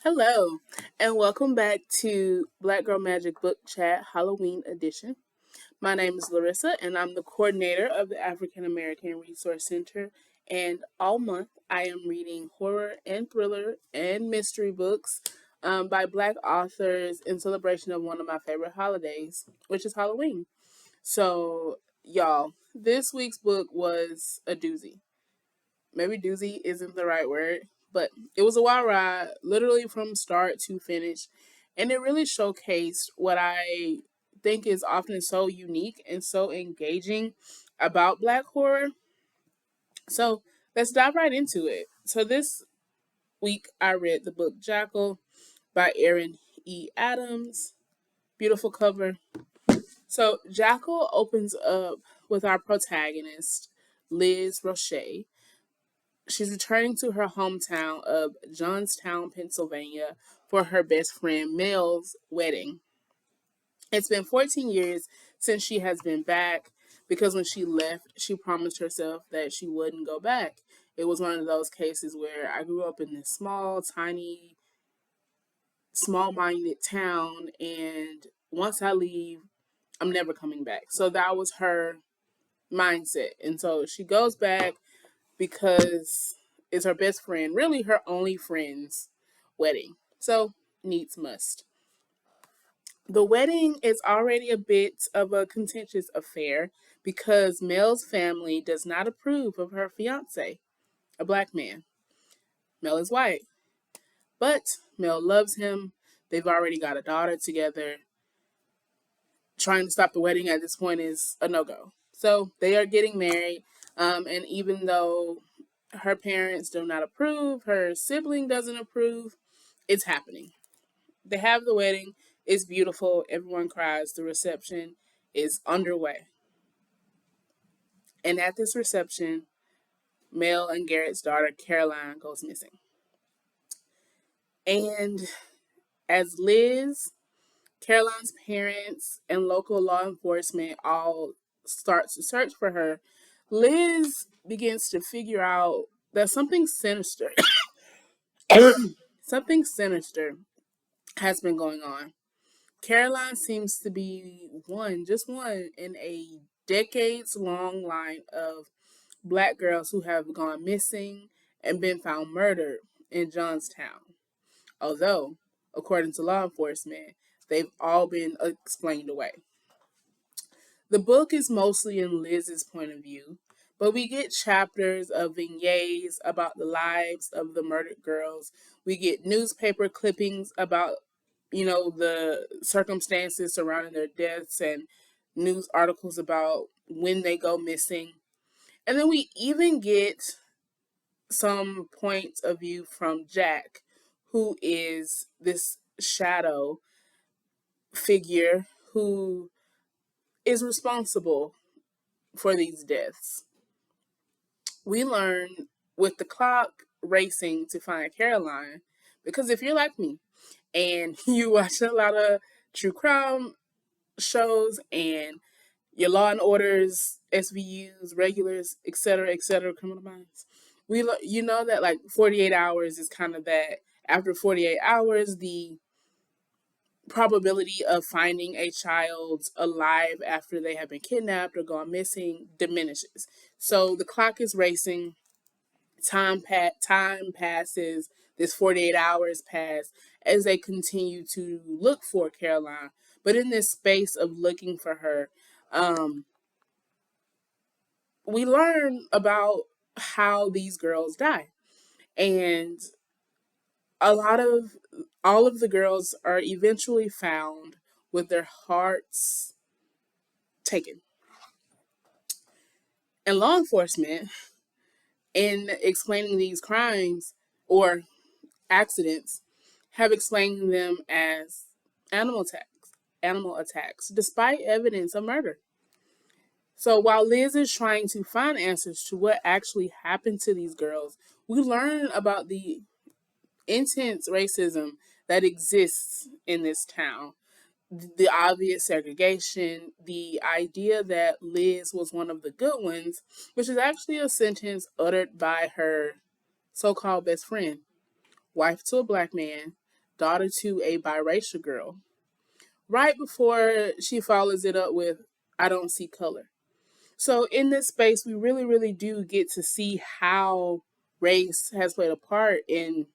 Hello, and welcome back to Black Girl Magic Book Chat Halloween Edition. My name is Larissa, and I'm the coordinator of the African American Resource Center. And all month, I am reading horror and thriller and mystery books by Black authors in celebration of one of my favorite holidays, which is Halloween. So, y'all, this week's book was a doozy. Maybe doozy isn't the right word, but it was a wild ride, literally from start to finish. And it really showcased what I think is often so unique and so engaging about Black horror. So let's dive right into it. So this week I read the book Jackal by Erin Adams. Beautiful cover. So Jackal opens up with our protagonist, Liz Roche. She's returning to her hometown of Johnstown, Pennsylvania for her best friend Mel's wedding. It's been 14 years since she has been back because when she left, she promised herself that she wouldn't go back. It was one of those cases where I grew up in this small, tiny, small minded town, and once I leave, I'm never coming back. So that was her mindset. And so she goes back because it's her best friend, really her only friend's wedding. So, needs must. The wedding is already a bit of a contentious affair because Mel's family does not approve of her fiance, a black man. Mel is white, but Mel loves him. They've already got a daughter together. Trying to stop the wedding at this point is a no go. So they are getting married. And even though her parents do not approve, her sibling doesn't approve, it's happening. They have the wedding. It's beautiful. Everyone cries. The reception is underway. And at this reception, Mel and Garrett's daughter, Caroline, goes missing. And as Liz, Caroline's parents, and local law enforcement all start to search for her, Liz begins to figure out that something sinister, something sinister has been going on. Caroline seems to be just one in a decades long line of black girls who have gone missing and been found murdered in Johnstown. Although, according to law enforcement, they've all been explained away. The book is mostly in Liz's point of view, but we get chapters of vignettes about the lives of the murdered girls. We get newspaper clippings about, the circumstances surrounding their deaths and news articles about when they go missing. And then we even get some points of view from Jack, who is this shadow figure who is responsible for these deaths. We learn with the clock racing to find Caroline, because if you're like me and you watch a lot of true crime shows and your Law and Orders, SVUs, regulars, etc., criminal minds, you know that like 48 hours is kind of that. After 48 hours, the probability of finding a child alive after they have been kidnapped or gone missing diminishes. So the clock is racing. Time passes. This 48 hours pass as they continue to look for Caroline. But in this space of looking for her, um, we learn about how these girls die, and a lot of all of the girls are eventually found with their hearts taken. And law enforcement, in explaining these crimes or accidents, have explained them as animal attacks, despite evidence of murder. So while Liz is trying to find answers to what actually happened to these girls, we learn about the intense racism that exists in this town, the obvious segregation, the idea that Liz was one of the good ones, which is actually a sentence uttered by her so called best friend, wife to a black man, daughter to a biracial girl, right before she follows it up with I don't see color. So in this space, we really, really do get to see how race has played a part in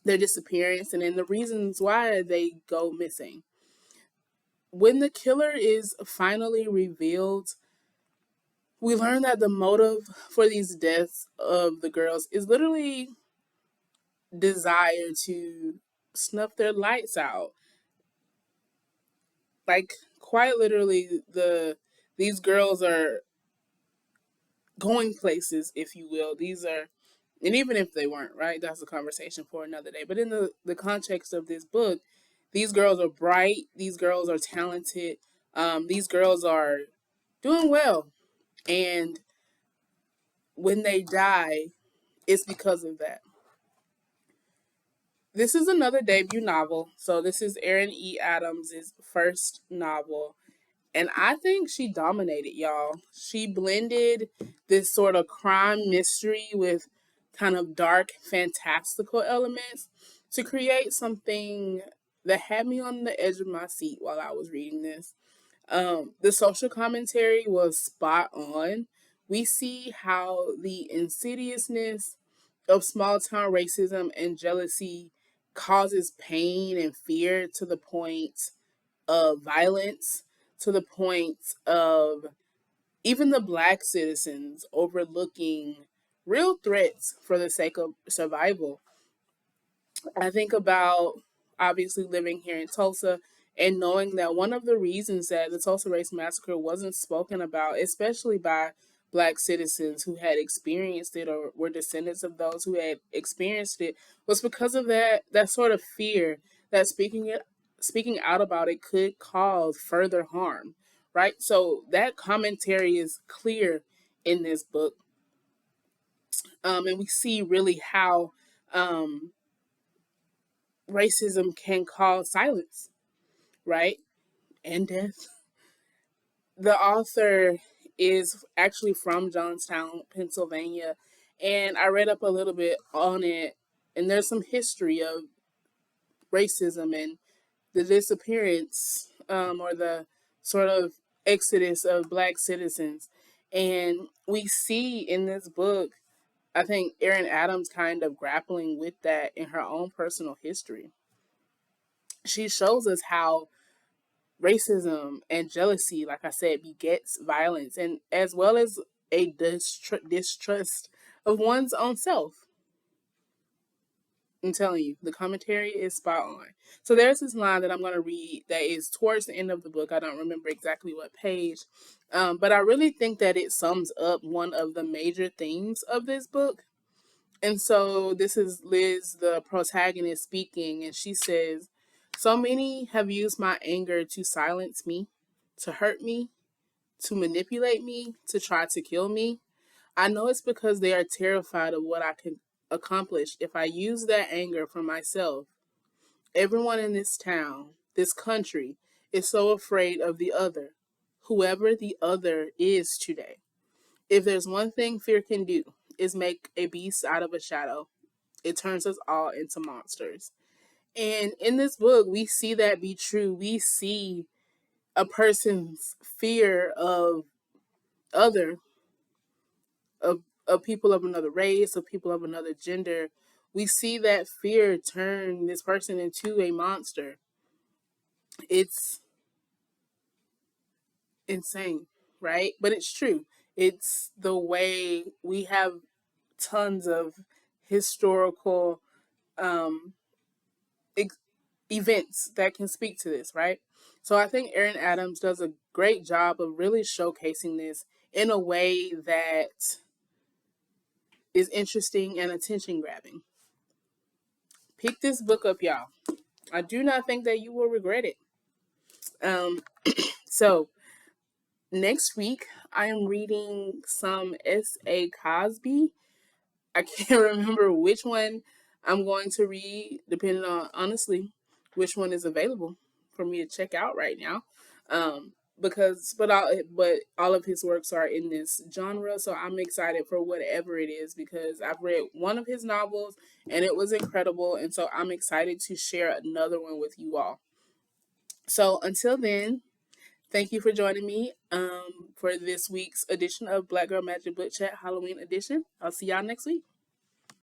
their disappearance and in the reasons why they go missing. When the killer is finally revealed, we learn that the motive for these deaths of the girls is literally desire to snuff their lights out. Like quite literally, these girls are going places, if you will. These are, and even if they weren't, right, that's a conversation for another day. But in the context of this book, these girls are bright, these girls are talented, these girls are doing well. And when they die, it's because of that. This is another debut novel. So this is Erin E. Adams' first novel. And I think she dominated, y'all. She blended this sort of crime mystery with kind of dark, fantastical elements to create something that had me on the edge of my seat while I was reading this. The social commentary was spot on. We see how the insidiousness of small town racism and jealousy causes pain and fear to the point of violence, to the point of even the black citizens overlooking real threats for the sake of survival. I think about obviously living here in Tulsa and knowing that one of the reasons that the Tulsa Race Massacre wasn't spoken about, especially by black citizens who had experienced it or were descendants of those who had experienced it, was because of that sort of fear that speaking out about it could cause further harm, right? So that commentary is clear in this book, and we see really how um, racism can cause silence, right? And death. The author is actually from Johnstown, Pennsylvania, and I read up a little bit on it, and there's some history of racism and the disappearance or the sort of exodus of black citizens. And we see in this book, I think Erin Adams kind of grappling with that in her own personal history. She shows us how racism and jealousy, like I said, begets violence, and as well as a distrust of one's own self. I'm telling you, the commentary is spot on. So there's this line that I'm going to read that is towards the end of the book. I don't remember exactly what page, but I really think that it sums up one of the major themes of this book. And so this is Liz, the protagonist, speaking, and she says, "So many have used my anger to silence me, to hurt me, to manipulate me, to try to kill me. I know it's because they are terrified of what I can accomplish if I use that anger for myself. Everyone in this town, this country, is so afraid of the other, whoever the other is today. If there's one thing fear can do, is make a beast out of a shadow. It turns us all into monsters." And in this book, we see that be true. We see a person's fear of other, of people of another race, of people of another gender. We see that fear turn this person into a monster. It's insane, right? But it's true. It's the way we have tons of historical um, ex- events that can speak to this, right? So I think Erin Adams does a great job of really showcasing this in a way that is interesting and attention grabbing. Pick this book up, y'all. I do not think that you will regret it. Um, so next week I am reading some S.A. Cosby. I can't remember which one I'm going to read, depending on honestly which one is available for me to check out right now. but all of his works are in this genre, so I'm excited for whatever it is because I've read one of his novels and it was incredible, and so I'm excited to share another one with you all. So until then, thank you for joining me for this week's edition of Black Girl Magic Book Chat Halloween edition. I'll see y'all next week.